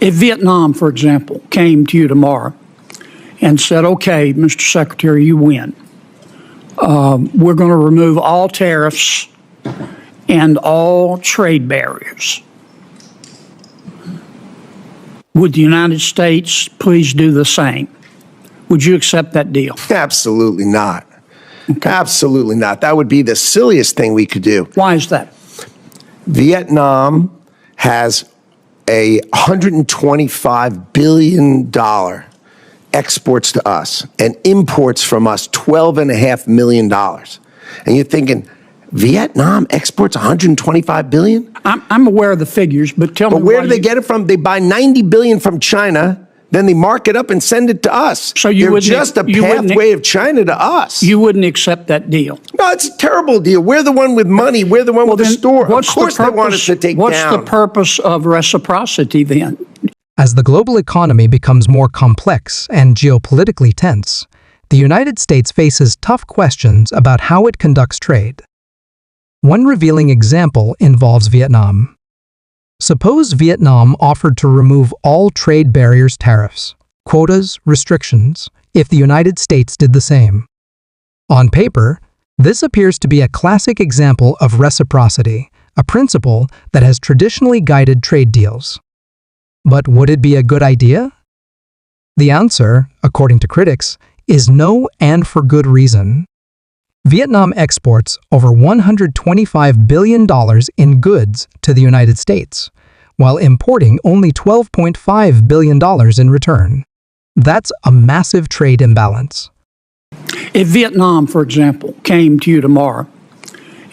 If Vietnam, for example, came to you tomorrow and said, okay, Mr. Secretary, you win. We're going to remove all tariffs and all trade barriers. Would the United States please do the same? Would you accept that deal? Absolutely not. Okay. Absolutely not. That would be the silliest thing we could do. Why is that? Vietnam has a $125 billion exports to us and imports from us $12.5 million. And you're thinking, Vietnam exports $125 billion? I'm aware of the figures, but tell me where do they get it from? They buy $90 billion from China, then they mark it up and send it to us. So they're just a pathway of China to us. You wouldn't accept that deal? No, it's a terrible deal. We're the one with money. We're the one with the store. Of course they want us to take down. What's the purpose of reciprocity then? As the global economy becomes more complex and geopolitically tense, the United States faces tough questions about how it conducts trade. One revealing example involves Vietnam. Suppose Vietnam offered to remove all trade barriers, tariffs, quotas, restrictions, if the United States did the same. On paper, this appears to be a classic example of reciprocity, a principle that has traditionally guided trade deals. But would it be a good idea? The answer, according to critics, is no, and for good reason. Vietnam exports over $125 billion in goods to the United States, while importing only $12.5 billion in return. That's a massive trade imbalance. If Vietnam, for example, came to you tomorrow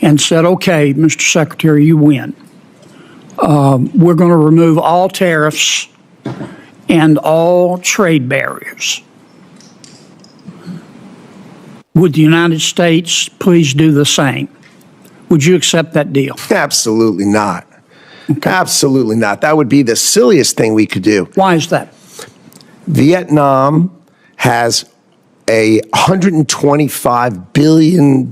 and said, okay, Mr. Secretary, you win. We're going to remove all tariffs and all trade barriers. Would the United States please do the same? Would you accept that deal? Absolutely not. Okay. Absolutely not. That would be the silliest thing we could do. Why is that? Vietnam has a $125 billion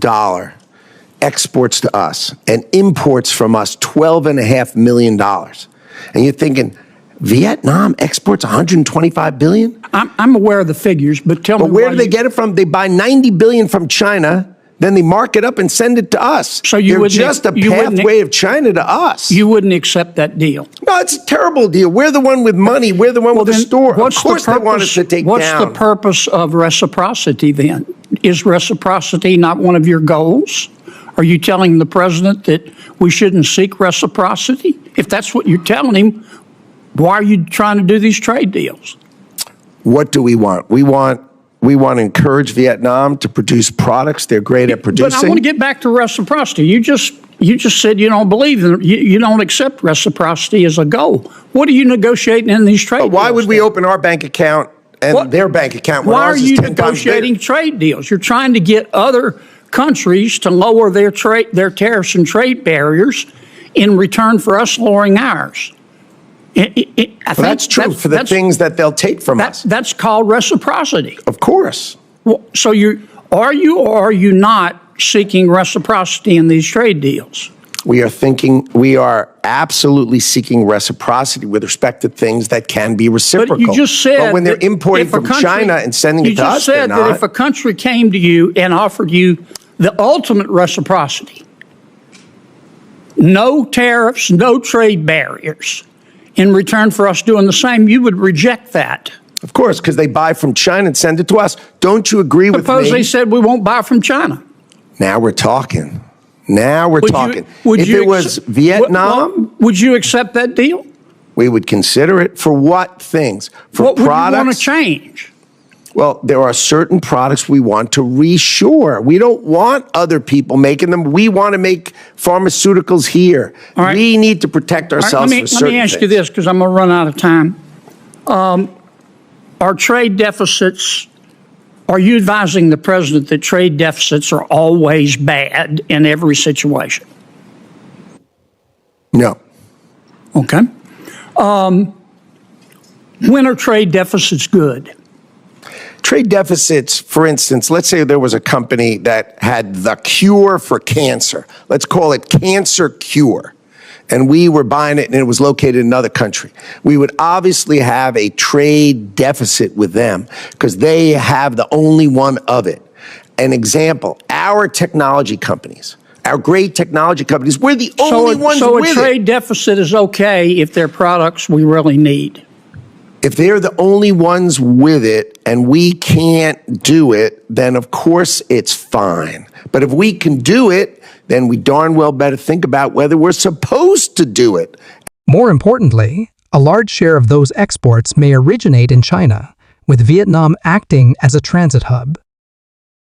exports to us and imports from us $12.5 million. And you're thinking, Vietnam exports $125 billion? I'm aware of the figures, but tell me where do they get it from? They buy $90 billion from China, then they mark it up and send it to us. So they're just a pathway of China to us. You wouldn't accept that deal? No, it's a terrible deal. We're the one with money. We're the one with the store. Of course they want us to take down. What's the purpose of reciprocity then? Is reciprocity not one of your goals? Are you telling the president that we shouldn't seek reciprocity? If that's what you're telling him, why are you trying to do these trade deals? What do we want? We want to encourage Vietnam to produce products they're great at producing. But I want to get back to reciprocity. You just said you don't believe in it. You don't accept reciprocity as a goal. What are you negotiating in these trade deals? Why would we open our bank account and their bank account when ours is 10 times bigger? Why are you negotiating trade deals? You're trying to get other countries to lower their tariffs and trade barriers in return for us lowering ours. That's true for the things that they'll take from us. That's called reciprocity. Of course. Well, so are you or are you not seeking reciprocity in these trade deals? We are absolutely seeking reciprocity with respect to things that can be reciprocal. But you just said, but when they're importing from China and sending it to us, they're not. You just said that if a country came to you and offered you the ultimate reciprocity, no tariffs, no trade barriers, in return for us doing the same, you would reject that. Of course, because they buy from China and send it to us. Don't you agree with me? Suppose they said we won't buy from China. Now we're talking. Now we're talking. If it was Vietnam, would you accept that deal? We would consider it. For what things? For what products? Would you want to change? Well, there are certain products we want to reshore. We don't want other people making them. We want to make pharmaceuticals here. Right. We need to protect ourselves from certain things. Let me ask you this, because I'm going to run out of time. Are trade deficits, are you advising the president that trade deficits are always bad in every situation? No. Okay. When are trade deficits good? Trade deficits, for instance, let's say there was a company that had the cure for cancer. Let's call it Cancer Cure. and we were buying it and it was located in another country, we would obviously have a trade deficit with them because they have the only one of it. An example, our technology companies, our great technology companies, we're the only ones with it. So a trade deficit is okay if they're products we really need. If they're the only ones with it and we can't do it, then of course it's fine. But if we can do it, then we darn well better think about whether we're supposed to do it. More importantly, a large share of those exports may originate in China, with Vietnam acting as a transit hub.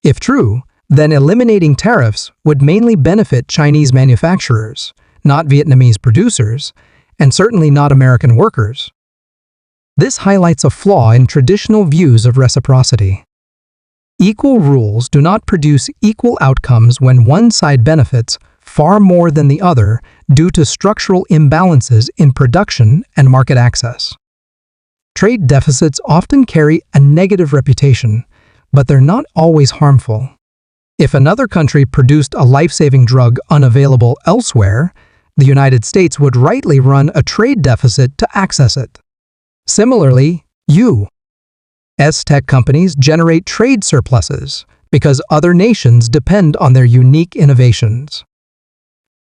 If true, then eliminating tariffs would mainly benefit Chinese manufacturers, not Vietnamese producers, and certainly not American workers. This highlights a flaw in traditional views of reciprocity. Equal rules do not produce equal outcomes when one side benefits far more than the other due to structural imbalances in production and market access. Trade deficits often carry a negative reputation, but they're not always harmful. If another country produced a life-saving drug unavailable elsewhere, the United States would rightly run a trade deficit to access it. Similarly, U.S. tech companies generate trade surpluses because other nations depend on their unique innovations.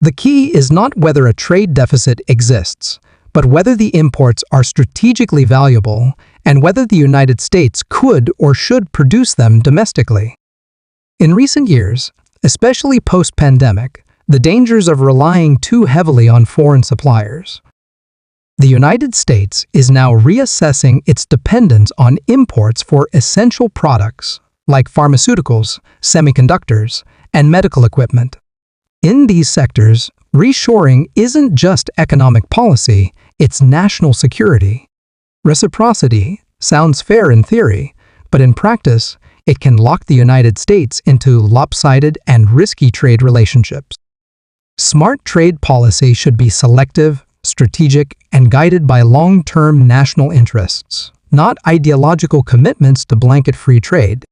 The key is not whether a trade deficit exists, but whether the imports are strategically valuable and whether the United States could or should produce them domestically. In recent years, especially post-pandemic, the dangers of relying too heavily on foreign suppliers. The United States is now reassessing its dependence on imports for essential products like pharmaceuticals, semiconductors, and medical equipment. In these sectors, reshoring isn't just economic policy, it's national security. Reciprocity sounds fair in theory, but in practice, it can lock the United States into lopsided and risky trade relationships. Smart trade policy should be selective, strategic, and guided by long-term national interests, not ideological commitments to blanket free trade.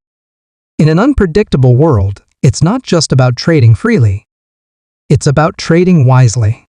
In an unpredictable world, it's not just about trading freely. It's about trading wisely.